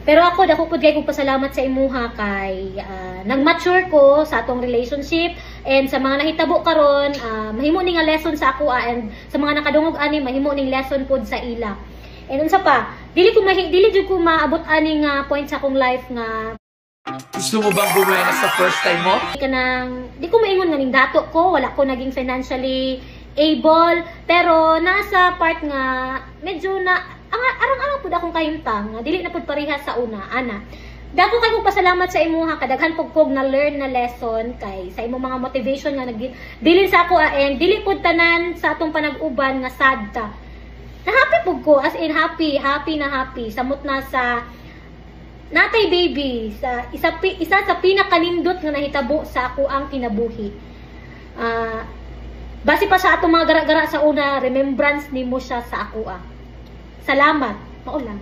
Pero ako dako pud kay kog pasalamat sa imuha kay nag-mature ko sa atong relationship, and sa mga nahitabo karon mahimo ni nga lesson sa ako, and sa mga nakadungog ani mahimo ning lesson pud sa ila. And unsa pa, dili jud ko maabot ani nga point sa akong life nga Gusto mo bang bumena sa first time mo? kanang di ko maingon nga ning dato ko, wala ko naging financially able, pero nasa part nga medyo na arang-arang pud akong kahimtang nga dili na pud parehas sa una ana. Dako kay kog pasalamat sa imuha, kadaghan pud kog na learn na lesson kay sa imong mga motivation nga nagdilin sa ako, and dili pud tanan sa atong panag-uban nga sad ta. Na happy pud ko, as in happy samot na sa natay baby, sa isa sa pinakanindot nga nahitabo sa ako ang kinabuhi. Base pa sa atong mga gara-gara sa una, remembrance nimo siya sa ako. Salamat. Mao lang.